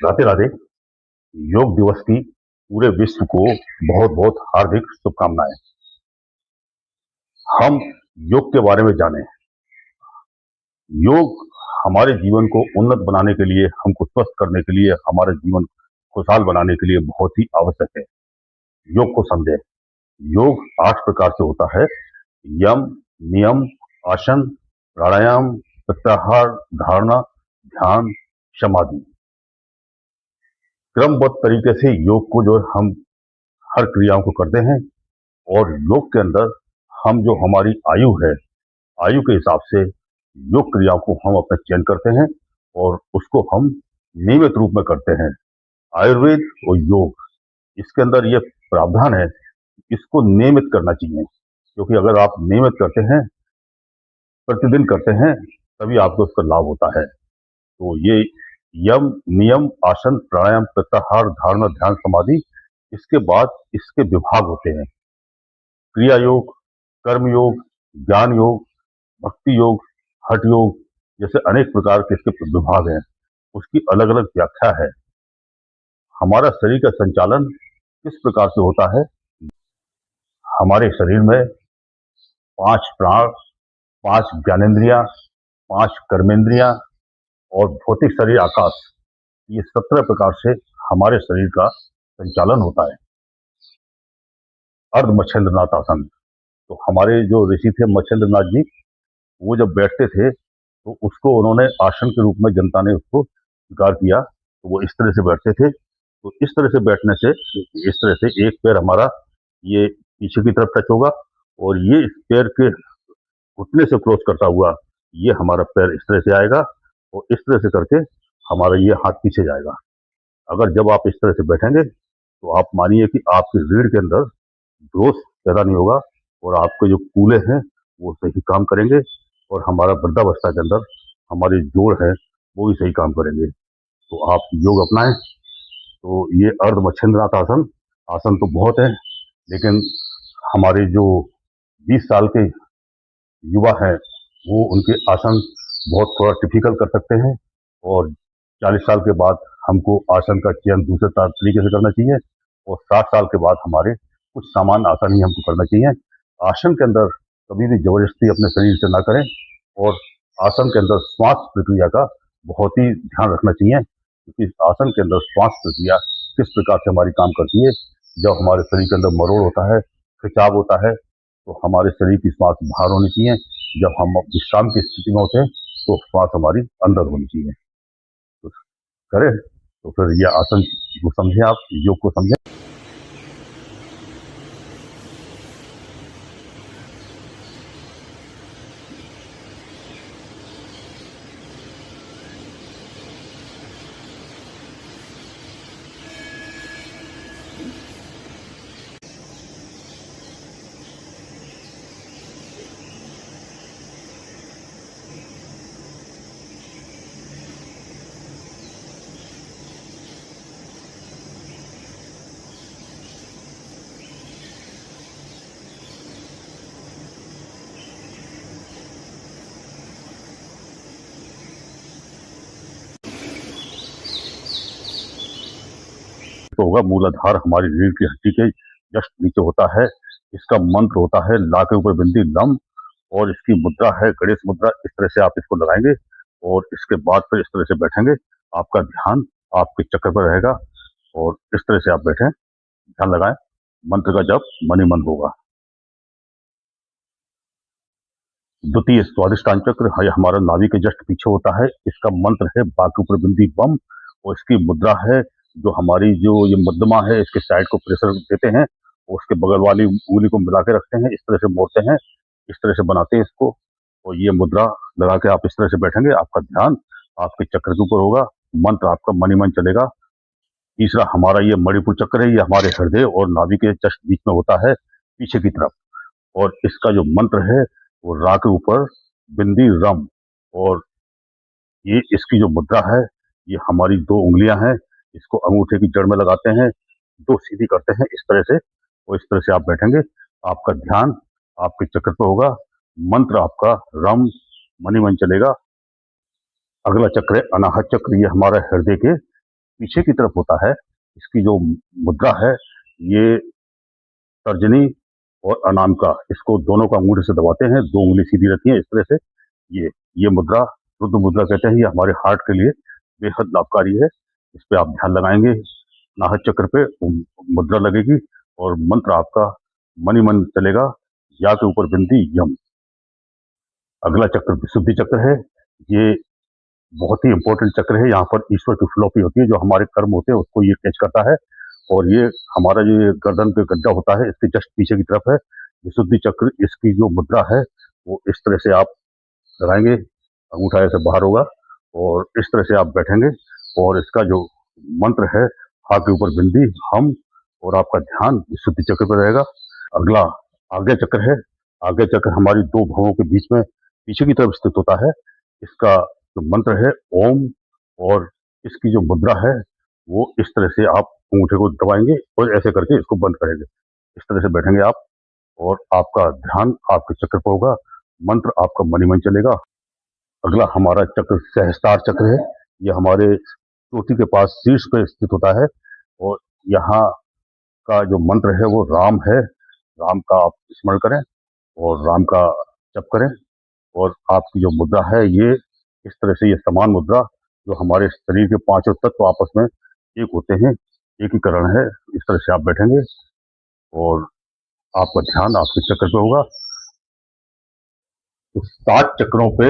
राधे राधे। योग दिवस की पूरे विश्व को बहुत बहुत हार्दिक शुभकामनाएं। हम योग के बारे में जानें। योग हमारे जीवन को उन्नत बनाने के लिए, हमको स्वस्थ करने के लिए, हमारे जीवन खुशहाल बनाने के लिए बहुत ही आवश्यक है। योग को समझें। योग 8 प्रकार से होता है। यम, नियम, आसन, प्राणायाम, प्रत्याहार, धारणा, ध्यान, समाधि। क्रमबद्ध तरीके से योग को जो हम हर क्रियाओं को करते हैं, और योग के अंदर हम जो हमारी आयु है, आयु के हिसाब से योग क्रियाओं को हम अपना चयन करते हैं और उसको हम नियमित रूप में करते हैं। आयुर्वेद और योग, इसके अंदर ये प्रावधान है, इसको नियमित करना चाहिए, क्योंकि अगर आप नियमित करते हैं, प्रतिदिन करते हैं, तभी आपको उसका लाभ होता है। तो ये यम, नियम, आसन, प्राणायाम, प्रत्याहार, धारणा, ध्यान, समाधि, इसके बाद इसके विभाग होते हैं। क्रिया योग, कर्म योग, ज्ञान योग, भक्ति योग, हठ योग, जैसे अनेक प्रकार के इसके विभाग हैं। उसकी अलग अलग व्याख्या है। हमारा शरीर का संचालन किस प्रकार से होता है? हमारे शरीर में 5 प्राण, 5 ज्ञानेन्द्रियां, 5 कर्मेंद्रियां और भौतिक शरीर आकाश, ये 17 प्रकार से हमारे शरीर का संचालन होता है। अर्ध मच्छेंद्रनाथ आसन, तो हमारे जो ऋषि थे मच्छेंद्रनाथ जी, वो जब बैठते थे तो उसको उन्होंने आसन के रूप में, जनता ने उसको स्वीकार किया। तो वो इस तरह से बैठते थे। तो इस तरह से बैठने से, इस तरह से एक पैर हमारा ये पीछे की तरफ टच होगा और ये इस पैर के घुटने से क्रॉस करता हुआ ये हमारा पैर इस तरह से आएगा और इस तरह से करके हमारा ये हाथ पीछे जाएगा। अगर जब आप इस तरह से बैठेंगे तो आप मानिए कि आपकी रीढ़ के अंदर दोष पैदा नहीं होगा और आपके जो कूल्हे हैं वो सही काम करेंगे और हमारा वृद्धावस्था के अंदर हमारे जोड़ है वो भी सही काम करेंगे। तो आप योग अपनाएं। तो ये अर्ध मच्छेंद्रनाथ आसन, आसन तो बहुत है, लेकिन हमारे जो 20 साल के युवा हैं वो उनके आसन बहुत थोड़ा टिपिकल कर सकते हैं, और 40 साल के बाद हमको आसन का चयन दूसरे तरीके से करना चाहिए, और 60 साल के बाद हमारे कुछ सामान्य आसन ही हमको करना चाहिए। आसन के अंदर कभी भी जबरदस्ती अपने शरीर से ना करें, और आसन के अंदर श्वास प्रक्रिया का बहुत ही ध्यान रखना चाहिए, क्योंकि आसन के अंदर श्वास प्रक्रिया किस प्रकार से हमारी काम करती है। जब हमारे शरीर के अंदर मरोड़ होता है, खिंचाव होता है, तो हमारे शरीर की श्वास बाहर होनी चाहिए। जब हम विश्राम की स्थिति में होते हैं तो श्वास हमारी अंदर होनी चाहिए। तो करें, तो फिर ये आसन को समझें, आप योग को समझें। तो होगा मूलाधार, हमारी रीढ़ की हड्डी के जस्ट नीचे होता है। इसका मंत्र होता है ला के ऊपर बिंदी लम, और इसकी मुद्रा है गणेश मुद्रा। इस तरह से आप इसको लगाएंगे और इसके बाद फिर इस तरह से बैठेंगे। आपका ध्यान आपके चक्र पर रहेगा और इस तरह से आप बैठें, ध्यान लगाएं, मंत्र का जप मन ही मन होगा। द्वितीय स्वादिष्टान चक्र है, हमारा नाभि के जस्ट पीछे होता है। इसका मंत्र है बाकी ऊपर बिंदी बम, और इसकी मुद्रा है जो हमारी जो ये मध्यमा है, इसके साइड को प्रेशर देते हैं और उसके बगल वाली उंगली को मिला के रखते हैं, इस तरह से मोड़ते हैं, इस तरह से बनाते हैं इसको, और ये मुद्रा लगा के आप इस तरह से बैठेंगे। आपका ध्यान आपके चक्र के ऊपर होगा, मंत्र आपका मन ही मन चलेगा। तीसरा हमारा ये मणिपुर चक्र है, ये हमारे हृदय और नाभि के जस्ट बीच में होता है, पीछे की तरफ, और इसका जो मंत्र है वो रा के ऊपर बिंदी रम, और ये इसकी जो मुद्रा है, ये हमारी 2 उंगलियां हैं, इसको अंगूठे की जड़ में लगाते हैं, 2 सीधी करते हैं इस तरह से, और इस तरह से आप बैठेंगे। आपका ध्यान आपके चक्र पर होगा, मंत्र आपका रम मनी मन चलेगा। अगला चक्र है अनाहत चक्र, ये हमारा हृदय के पीछे की तरफ होता है। इसकी जो मुद्रा है ये तर्जनी और अनामिका, इसको दोनों को अंगूठे से दबाते हैं, 2 उंगली सीधी रहती है इस तरह से। ये मुद्रा रुद्र मुद्रा कहते हैं। ये हमारे हार्ट के लिए बेहद लाभकारी है। इस पे आप ध्यान लगाएंगे, नाहक चक्र पे मुद्रा लगेगी और मंत्र आपका मन ही मन चलेगा। या के ऊपर बिंदी यम। अगला चक्र विशुद्धि चक्र है। ये बहुत ही इंपॉर्टेंट चक्र है। यहाँ पर ईश्वर की फिलॉसफी होती है, जो हमारे कर्म होते हैं उसको ये कैच करता है। और ये हमारा जो ये गर्दन पे गड्ढा होता है इसके जस्ट पीछे की तरफ है विशुद्धि चक्र। इसकी जो मुद्रा है वो इस तरह से आप लगाएंगे, अंगूठा ऐसे बाहर होगा और इस तरह से आप बैठेंगे और इसका जो मंत्र है हा के ऊपर बिंदी हम, और आपका ध्यान विशुद्धि चक्र पर रहेगा। अगला आज्ञा चक्र है। आज्ञा चक्र हमारी 2 भवों के बीच में पीछे की तरफ स्थित होता है। इसका जो मंत्र है ओम, और इसकी जो मुद्रा है वो इस तरह से आप अंगूठे को दबाएंगे और ऐसे करके इसको बंद करेंगे। इस तरह से बैठेंगे आप और आपका ध्यान आपके चक्र पर होगा, मंत्र आपका मन ही मन चलेगा। अगला हमारा चक्र सहस्त्रार चक्र है। यह हमारे चोटी के पास शीर्ष पे स्थित होता है और यहाँ का जो मंत्र है वो राम है। राम का आप स्मरण करें और राम का जप करें, और आपकी जो मुद्रा है ये इस तरह से, ये समान मुद्रा जो हमारे शरीर के 5 तत्व आपस में एक होते हैं, एकीकरण है। इस तरह से आप बैठेंगे और आपका ध्यान आपके चक्र पे होगा। तो 7 चक्रों पे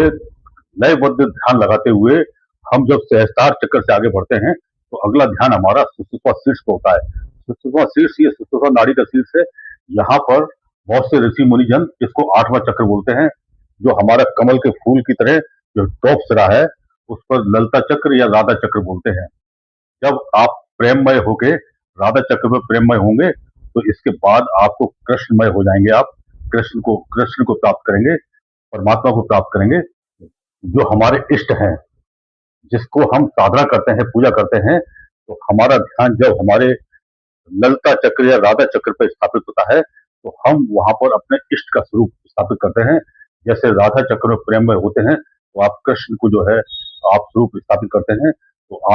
लयबद्ध ध्यान लगाते हुए हम जब सहस्त्रार चक्र से आगे बढ़ते हैं तो अगला ध्यान हमारा सुषुप्ना शीर्ष पे होता है। सुषुप्ना शीर्ष, ये सुषुप्ना नाड़ी का शीर्ष है। यहाँ पर बहुत से ऋषि मुनिजन इसको 8वां चक्र बोलते हैं, जो हमारा कमल के फूल की तरह जो टॉप सिरा है उस पर ललता चक्र या राधा चक्र बोलते हैं। जब आप प्रेममय होके राधा चक्र में प्रेममय होंगे तो इसके बाद आपको कृष्णमय हो जाएंगे। आप कृष्ण को प्राप्त करेंगे, परमात्मा को प्राप्त करेंगे, जो हमारे इष्ट हैं, जिसको हम साधना करते हैं, पूजा करते हैं। तो हमारा ध्यान जब हमारे ललता चक्र या राधा चक्र पर स्थापित होता है तो हम वहां पर अपने इष्ट का स्वरूप स्थापित करते हैं। जैसे राधा चक्र में प्रेम में होते हैं तो आप कृष्ण को जो है आप स्वरूप स्थापित करते हैं। तो आप